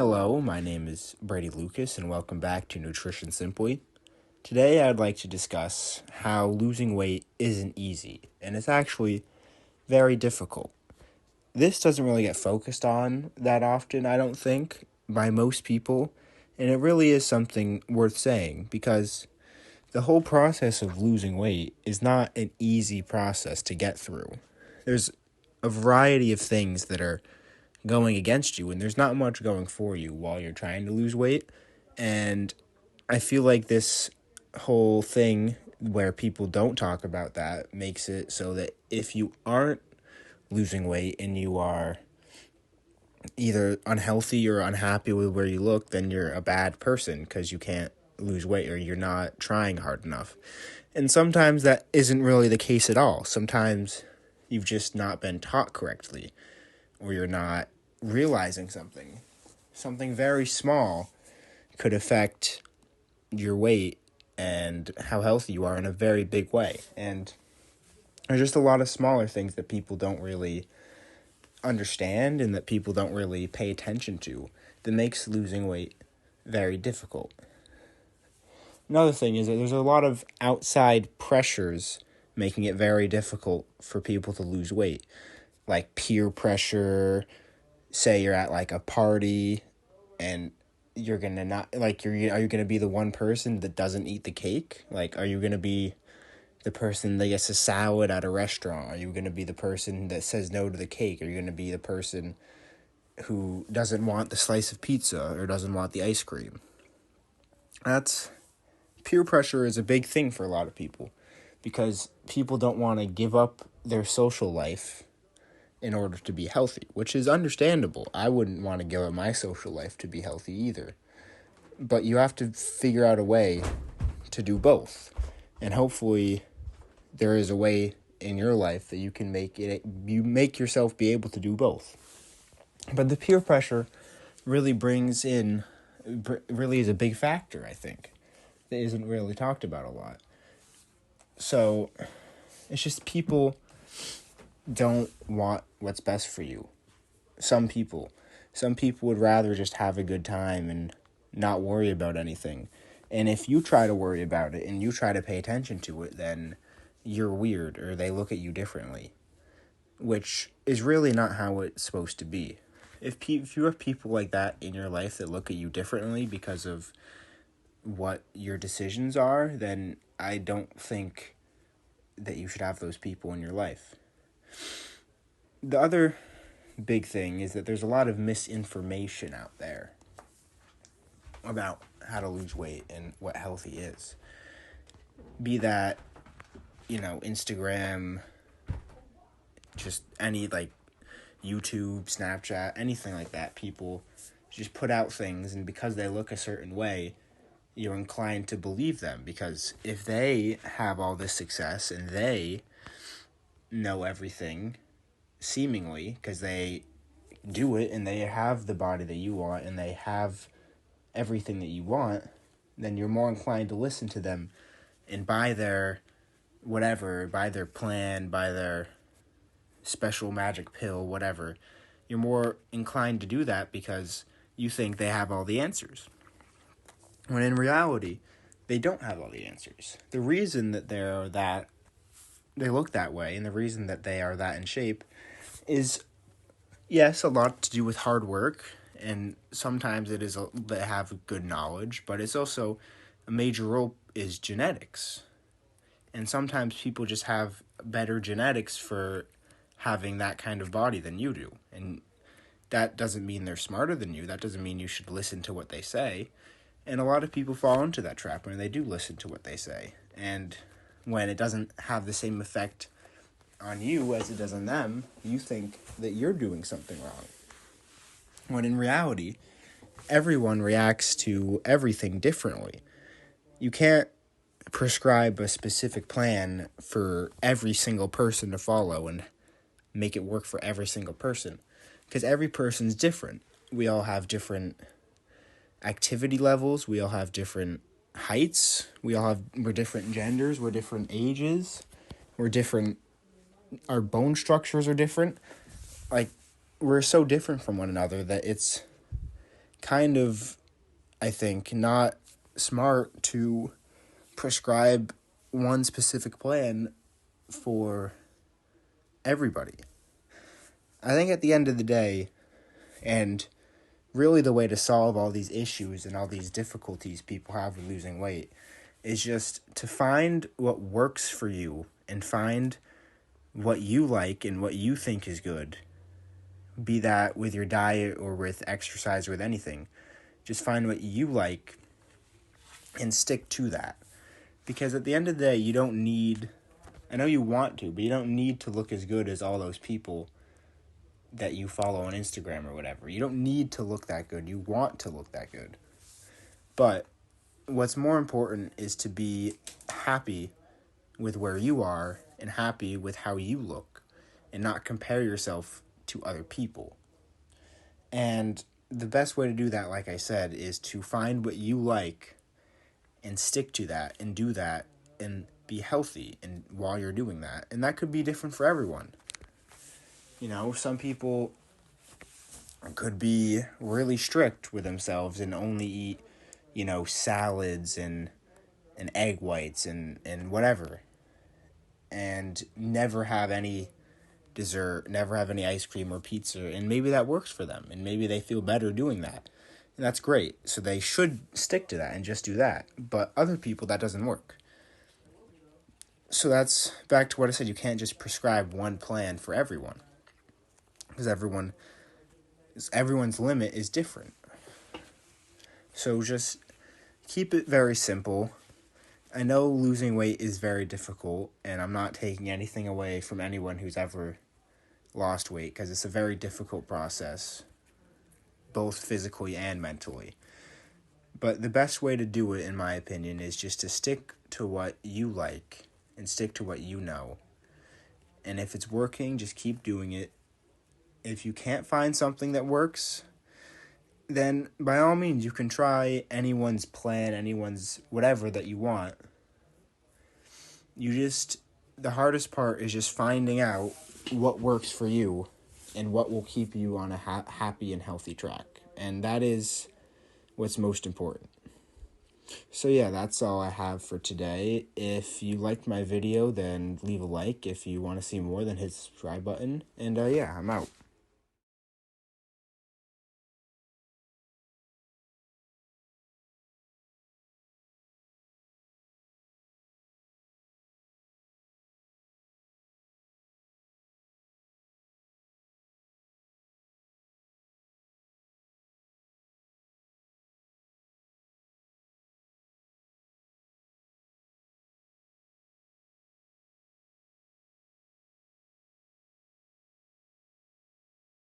Hello, my name is Brady Lucas, and welcome back to Nutrition Simply. Today, I'd like to discuss how losing weight isn't easy, and it's actually very difficult. This doesn't really get focused on that often, I don't think, by most people, and it really is something worth saying because the whole process of losing weight is not an easy process to get through. There's a variety of things that are going against you, and there's not much going for you while you're trying to lose weight. And I feel like this whole thing where people don't talk about that makes it so that if you aren't losing weight and you are either unhealthy or unhappy with where you look, then you're a bad person because you can't lose weight or you're not trying hard enough. And sometimes that isn't really the case at all. Sometimes you've just not been taught correctly, or you're not realizing something. Something very small could affect your weight and how healthy you are in a very big way. And there's just a lot of smaller things that people don't really understand and that people don't really pay attention to that makes losing weight very difficult. Another thing is that there's a lot of outside pressures making it very difficult for people to lose weight, like peer pressure. Say you're at like a party and you're gonna not like are you gonna be the one person that doesn't eat the cake? Like, are you gonna be the person that gets a salad at a restaurant? Are you gonna be the person that says no to the cake? Are you gonna be the person who doesn't want the slice of pizza or doesn't want the ice cream? That's Peer pressure is a big thing for a lot of people because people don't want to give up their social life in order to be healthy, which is understandable. I wouldn't want to give up my social life to be healthy either. But you have to figure out a way to do both. And hopefully there is a way in your life that you make yourself be able to do both. But the peer pressure really really is a big factor, I think, that isn't really talked about a lot. So it's just people don't want what's best for you. Some people. Some people would rather just have a good time and not worry about anything. And if you try to worry about it and you try to pay attention to it, then you're weird or they look at you differently, which is really not how it's supposed to be. If you have people like that in your life that look at you differently because of what your decisions are, then I don't think that you should have those people in your life. The other big thing is that there's a lot of misinformation out there about how to lose weight and what healthy is. Be that, Instagram, just any like YouTube, Snapchat, anything like that. People just put out things, and because they look a certain way, you're inclined to believe them because if they have all this success and they know everything, seemingly, because they do it and they have the body that you want and they have everything that you want, then you're more inclined to listen to them and buy their whatever, buy their plan, buy their special magic pill, whatever. You're more inclined to do that because you think they have all the answers. When in reality, they don't have all the answers. The reason that they look that way and the reason that they are that in shape is, yes, a lot to do with hard work, and sometimes they have good knowledge, but it's also a major role is genetics. And sometimes people just have better genetics for having that kind of body than you do. And that doesn't mean they're smarter than you. That doesn't mean you should listen to what they say. And a lot of people fall into that trap when they do listen to what they say. And when it doesn't have the same effect on you as it does on them, you think that you're doing something wrong. When in reality, everyone reacts to everything differently. You can't prescribe a specific plan for every single person to follow and make it work for every single person, because every person's different. We all have different activity levels, we all have different heights, we're different genders, we're different ages, we're different, our bone structures are different. Like, we're so different from one another that it's kind of, I think, not smart to prescribe one specific plan for everybody. I think at the end of the day, and really the way to solve all these issues and all these difficulties people have with losing weight is just to find what works for you and find what you like and what you think is good. Be that with your diet or with exercise or with anything. Just find what you like and stick to that. Because at the end of the day, you don't need, I know you want to, but you don't need to look as good as all those people that you follow on Instagram or whatever. You don't need to look that good. You want to look that good. But what's more important is to be happy with where you are and happy with how you look and not compare yourself to other people. And the best way to do that, like I said, is to find what you like and stick to that and do that and be healthy and while you're doing that. And that could be different for everyone. You know, some people could be really strict with themselves and only eat, you know, salads and egg whites and whatever. And never have any dessert, never have any ice cream or pizza. And maybe that works for them. And maybe they feel better doing that. And that's great. So they should stick to that and just do that. But other people, that doesn't work. So that's back to what I said. You can't just prescribe one plan for everyone. Because everyone's limit is different. So just keep it very simple. I know losing weight is very difficult, and I'm not taking anything away from anyone who's ever lost weight, because it's a very difficult process, both physically and mentally. But the best way to do it, in my opinion, is just to stick to what you like and stick to what you know. And if it's working, just keep doing it. If you can't find something that works, then by all means you can try anyone's plan, anyone's whatever that you want. The hardest part is just finding out what works for you and what will keep you on a happy and healthy track. And that is what's most important. So yeah, that's all I have for today. If you liked my video, then leave a like. If you want to see more, then hit the subscribe button. And yeah, I'm out.